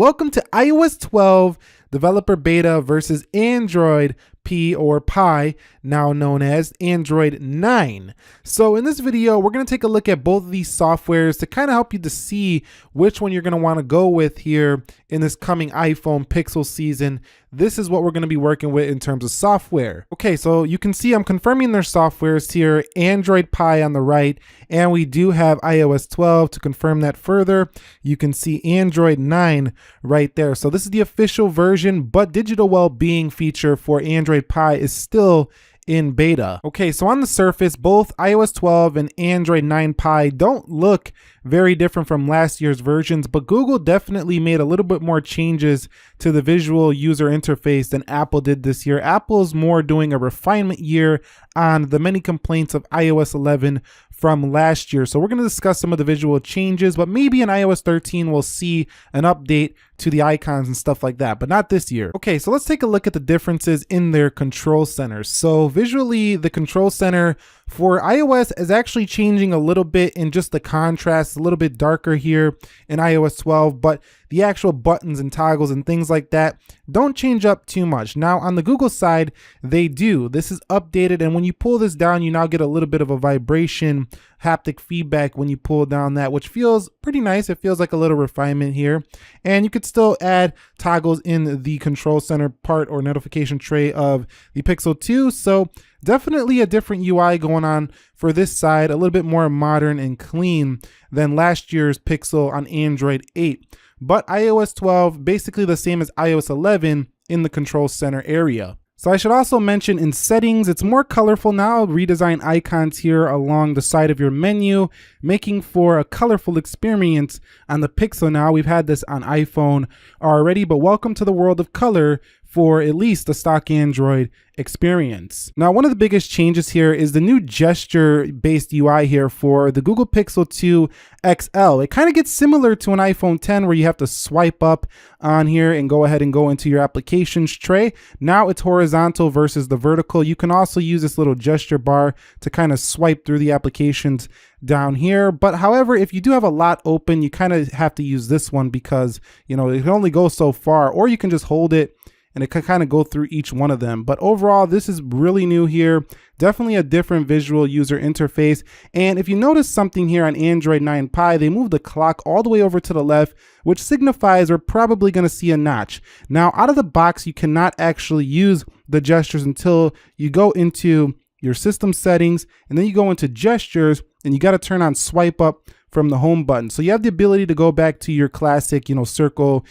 Welcome to iOS 12 Developer Beta versus Android P or Pi, now known as Android 9. So in this video, we're going to take a look at both of these softwares to kind of help you to see which one you're going to want to go with here in this coming iPhone Pixel season. This is what we're going to be working with in terms of software. Okay, so you can see I'm confirming their softwares here, Android Pie on the right, and we do have iOS 12 to confirm that further. You can see Android 9 right there. So this is the official version, but digital well-being feature for Android Pie is still in beta. Okay, so on the surface, both iOS 12 and Android 9 Pie don't look very different from last year's versions, but Google definitely made a little bit more changes to the visual user interface than Apple did this year. Apple's more doing a refinement year on the many complaints of iOS 11 from last year. So we're going to discuss some of the visual changes, but maybe in iOS 13 we'll see an update to the icons and stuff like that, but not this year. Okay, so let's take a look at the differences in their control centers. So visually, the control center for iOS is actually changing a little bit in just the contrast, a little bit darker here in iOS 12, but the actual buttons and toggles and things like that don't change up too much. Now on the Google side, they do. This is updated, and when you pull this down, you now get a little bit of a vibration, haptic feedback when you pull down that, which feels pretty nice. It feels like a little refinement here. And you could still add toggles in the control center part or notification tray of the Pixel 2. So definitely a different UI going on for this side, a little bit more modern and clean than last year's Pixel on Android 8. But iOS 12, basically the same as iOS 11 in the control center area. So I should also mention in settings, it's more colorful now, redesigned icons here along the side of your menu, making for a colorful experience on the Pixel now. We've had this on iPhone already, but welcome to the world of color for at least the stock Android experience. Now, one of the biggest changes here is the new gesture-based UI here for the Google Pixel 2 XL. It kind of gets similar to an iPhone 10 where you have to swipe up on here and go ahead and go into your applications tray. Now it's horizontal versus the vertical. You can also use this little gesture bar to kind of swipe through the applications down here. But however, if you do have a lot open, you kind of have to use this one because, you know, it can only go so far, or you can just hold it and it can kind of go through each one of them. But overall, this is really new here. Definitely a different visual user interface. And if you notice something here on Android 9 Pie, they moved the clock all the way over to the left, which signifies we're probably going to see a notch. Now, out of the box, you cannot actually use the gestures until you go into your system settings, and then you go into gestures, and you got to turn on swipe up from the home button. So you have the ability to go back to your classic, you know, circle,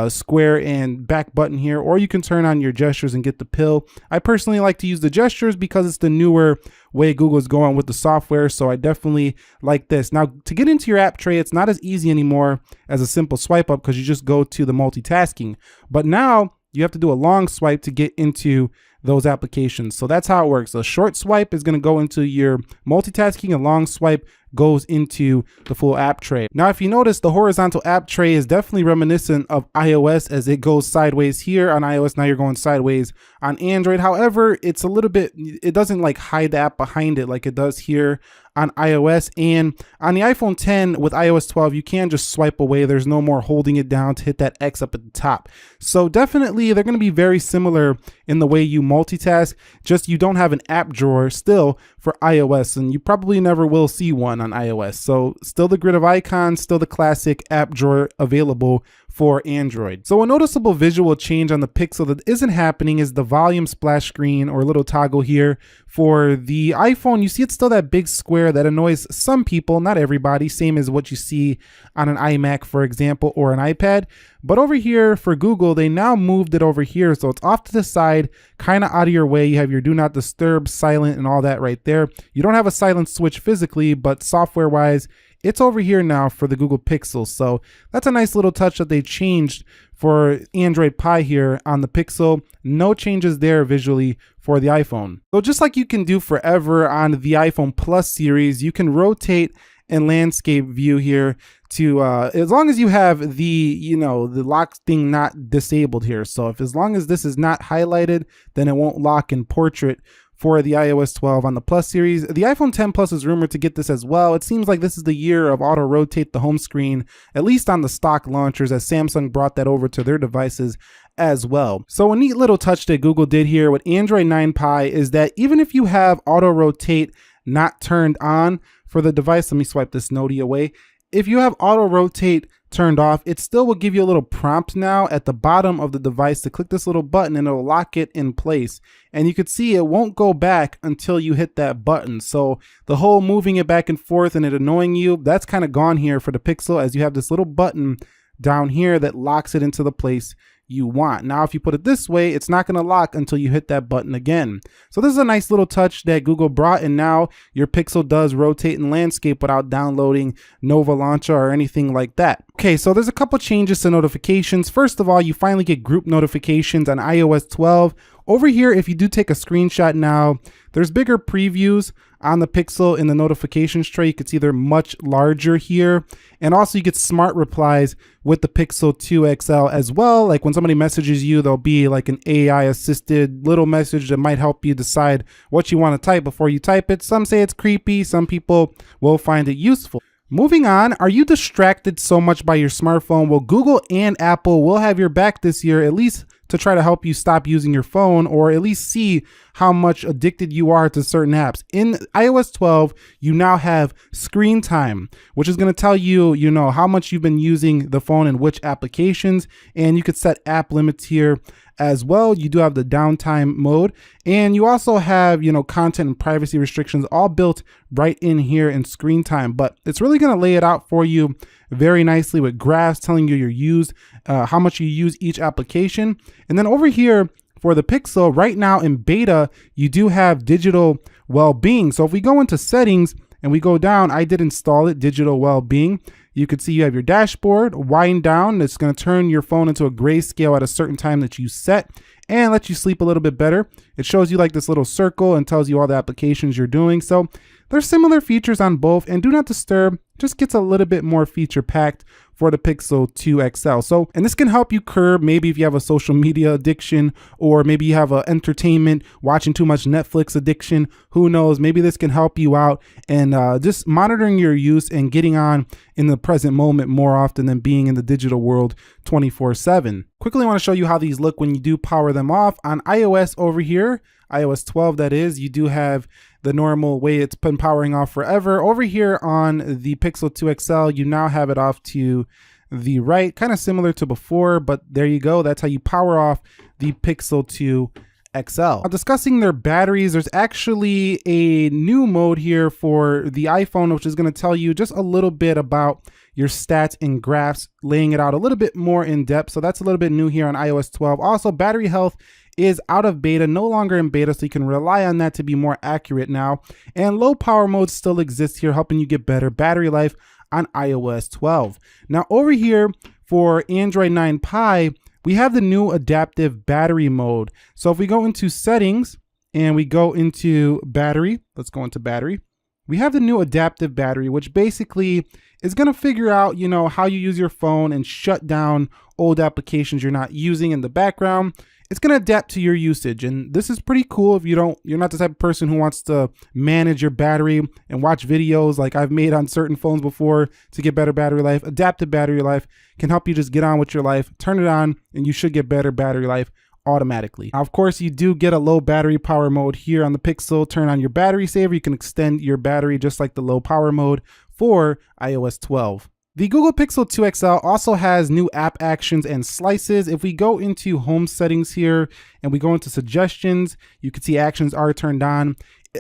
square, and back button here, or you can turn on your gestures and get the pill. I personally like to use the gestures because it's the newer way Google's going with the software, so I definitely like this. Now, to get into your app tray, it's not as easy anymore as a simple swipe up because you just go to the multitasking. But now you have to do a long swipe to get into those applications. So that's how it works. A short swipe is going to go into your multitasking. A long swipe goes into the full app tray. Now, if you notice, the horizontal app tray is definitely reminiscent of iOS as it goes sideways here on iOS. Now you're going sideways on Android. However, it's a little bit, it doesn't like hide the app behind it like it does here on iOS. And on the iPhone 10 with iOS 12, you can just swipe away. There's no more holding it down to hit that X up at the top. So definitely they're going to be very similar in the way you multitask, just you don't have an app drawer still for iOS, and you probably never will see one on iOS. So still the grid of icons, still the classic app drawer available for Android. So a noticeable visual change on the Pixel that isn't happening is the volume splash screen or little toggle here. For the iPhone, you see it's still that big square that annoys some people, not everybody, same as what you see on an iMac, for example, or an iPad. But over here for Google, they now moved it over here. So it's off to the side, kind of out of your way. You have your do not disturb, silent, and all that right there. You don't have a silent switch physically, but software wise, it's over here now for the Google Pixel. So that's a nice little touch that they changed for Android Pie here on the Pixel. No changes there visually for the iPhone. So just like you can do forever on the iPhone Plus series, you can rotate and landscape view here to as long as you have the, you know, the lock thing not disabled here. So if as long as this is not highlighted, then it won't lock in portrait for the iOS 12 on the Plus series. The iPhone 10 Plus is rumored to get this as well. It seems like this is the year of auto rotate the home screen, at least on the stock launchers, as Samsung brought that over to their devices as well. So a neat little touch that Google did here with Android 9 Pie is that even if you have auto rotate not turned on for the device, let me swipe this noti away. If you have auto rotate turned off, it still will give you a little prompt now at the bottom of the device to click this little button and it'll lock it in place. And you could see it won't go back until you hit that button. So the whole moving it back and forth and it annoying you, that's kind of gone here for the Pixel, as you have this little button down here that locks it into the place you want. Now, if you put it this way, it's not going to lock until you hit that button again. So this is a nice little touch that Google brought, and now your Pixel does rotate in landscape without downloading Nova Launcher or anything like that. Okay, so there's a couple changes to notifications. First of all, you finally get group notifications on iOS 12. Over here, if you do take a screenshot now, there's bigger previews on the Pixel in the notifications tray. You can see they're much larger here. And also you get smart replies with the Pixel 2 XL as well. Like when somebody messages you, there'll be like an AI assisted little message that might help you decide what you want to type before you type it. Some say it's creepy. Some people will find it useful. Moving on, are you distracted so much by your smartphone? Well, Google and Apple will have your back this year, at least to try to help you stop using your phone, or at least see how much addicted you are to certain apps. In iOS 12, you now have screen time, which is going to tell you, how much you've been using the phone and which applications, and you could set app limits here as well. You do have the downtime mode, and you also have, content and privacy restrictions all built right in here in screen time, but it's really going to lay it out for you very nicely with graphs telling you how much you use each application. And then over here for the Pixel, right now in beta, you do have digital well-being. So if we go into settings and we go down, I did install it, digital well-being. You can see you have your dashboard, wind down. It's going to turn your phone into a grayscale at a certain time that you set and let you sleep a little bit better. It shows you like this little circle and tells you all the applications you're doing. So there's similar features on both, and Do Not Disturb just gets a little bit more feature packed for the Pixel 2 XL. So, and this can help you curb maybe if you have a social media addiction, or maybe you have a entertainment, watching too much Netflix addiction. Who knows? Maybe this can help you out and just monitoring your use and getting on in the present moment more often than being in the digital world 24/7. Quickly, I want to show you how these look when you do power them off. On iOS over here, iOS 12 that is, you do have the normal way it's been powering off forever. Over here on the Pixel 2 XL, you now have it off to the right, kind of similar to before, but there you go. That's how you power off the Pixel 2 XL. Now, discussing their batteries, there's actually a new mode here for the iPhone, which is going to tell you just a little bit about your stats and graphs, laying it out a little bit more in depth. So that's a little bit new here on iOS 12. Also, battery health is out of beta, no longer in beta, so you can rely on that to be more accurate now. And low power mode still exists here, helping you get better battery life on iOS 12. Now over here for Android 9 Pie, we have the new adaptive battery mode. So if we go into settings and we go into battery, let's go into battery. We have the new adaptive battery, which basically is going to figure out, how you use your phone and shut down old applications you're not using in the background. It's going to adapt to your usage, and this is pretty cool if you're not the type of person who wants to manage your battery and watch videos like I've made on certain phones before to get better battery life. Adaptive battery life can help you just get on with your life, turn it on, and you should get better battery life automatically. Now, of course, you do get a low battery power mode here on the Pixel. Turn on your battery saver. You can extend your battery just like the low power mode for iOS 12. The Google Pixel 2 XL also has new app actions and slices. If we go into home settings here and we go into suggestions, you can see actions are turned on.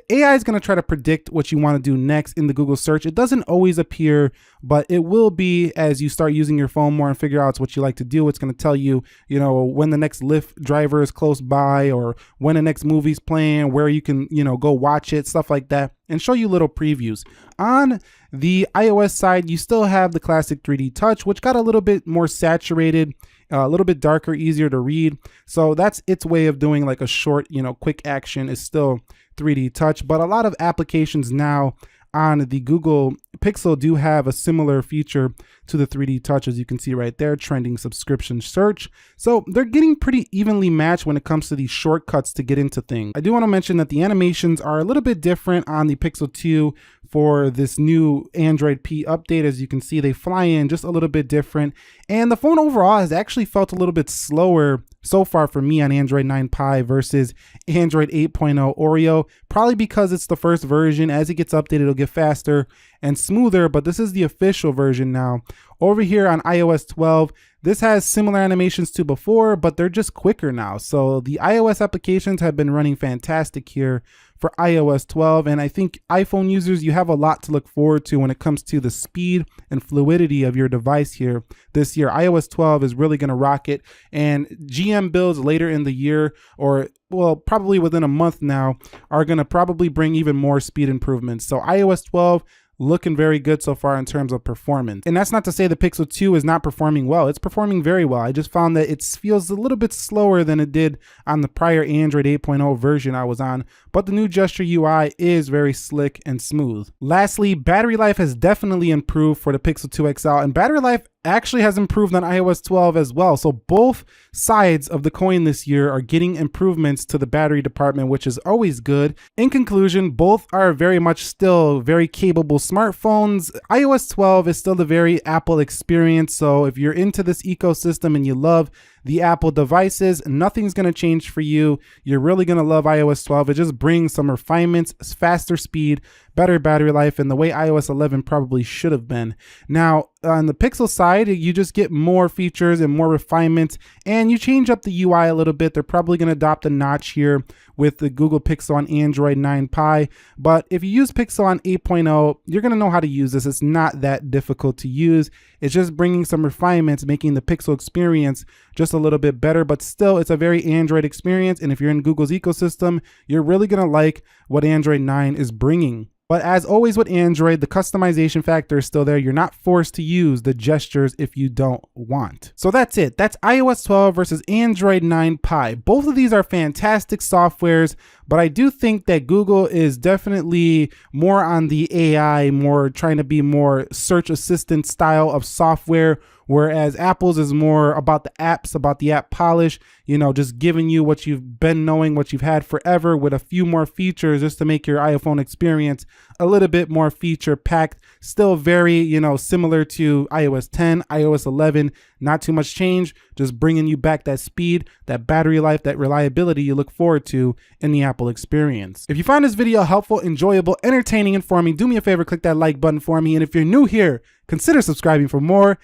AI is going to try to predict what you want to do next in the Google search. It doesn't always appear, but it will be as you start using your phone more and figure out what you like to do. It's going to tell you, when the next Lyft driver is close by, or when the next movie's playing, where you can, go watch it, stuff like that, and show you little previews. On the iOS side, you still have the classic 3D touch, which got a little bit more saturated, a little bit darker, easier to read. So that's its way of doing like a short, quick action is still 3D touch, but a lot of applications now on the Google Pixel do have a similar feature to the 3D Touch, as you can see right there, trending subscription search. So they're getting pretty evenly matched when it comes to these shortcuts to get into things. I do want to mention that the animations are a little bit different on the Pixel 2 for this new Android P update. As you can see, they fly in just a little bit different. And the phone overall has actually felt a little bit slower so far for me on Android 9 Pie versus Android 8.0 Oreo, probably because it's the first version. As it gets updated, it'll get faster and smoother, but this is the official version now. Over here on iOS 12, this has similar animations to before, but they're just quicker now. So the iOS applications have been running fantastic here for iOS 12, and I think iPhone users, you have a lot to look forward to when it comes to the speed and fluidity of your device here this year. iOS 12 is really going to rock it, and GM builds later in the year, or well, probably within a month now, are going to probably bring even more speed improvements. So iOS 12 looking very good so far in terms of performance. And that's not to say the Pixel 2 is not performing well. It's performing very well. I just found that it feels a little bit slower than it did on the prior Android 8.0 version I was on, but the new gesture UI is very slick and smooth. Lastly, battery life has definitely improved for the Pixel 2 XL, and battery life actually has improved on iOS 12 as well. So both sides of the coin this year are getting improvements to the battery department, which is always good. In conclusion, both are very much still very capable smartphones. iOS 12 is still the very Apple experience. So if you're into this ecosystem and you love the Apple devices, nothing's going to change for you. You're really going to love iOS 12. It just brings some refinements, faster speed, better battery life, and the way iOS 11 probably should have been. Now, on the Pixel side, you just get more features and more refinements, and you change up the UI a little bit. They're probably going to adopt a notch here with the Google Pixel on Android 9 Pie. But if you use Pixel on 8.0, you're going to know how to use this. It's not that difficult to use. It's just bringing some refinements, making the Pixel experience just a little bit better, but still it's a very Android experience. And if you're in Google's ecosystem, you're really going to like what Android 9 is bringing. But as always with Android, the customization factor is still there. You're not forced to use the gestures if you don't want. So that's it. That's iOS 12 versus Android 9 Pie. Both of these are fantastic softwares, but I do think that Google is definitely more on the AI, more trying to be more search assistant style of software, whereas Apple's is more about the apps, about the app polish, you know, just giving you what you've been knowing, what you've had forever, with a few more features just to make your iPhone experience a little bit more feature packed. Still very, you know, similar to iOS 10, iOS 11, not too much change, just bringing you back that speed, that battery life, that reliability you look forward to in the Apple experience. If you found this video helpful, enjoyable, entertaining, informing, do me a favor, click that like button for me. And if you're new here, consider subscribing for more.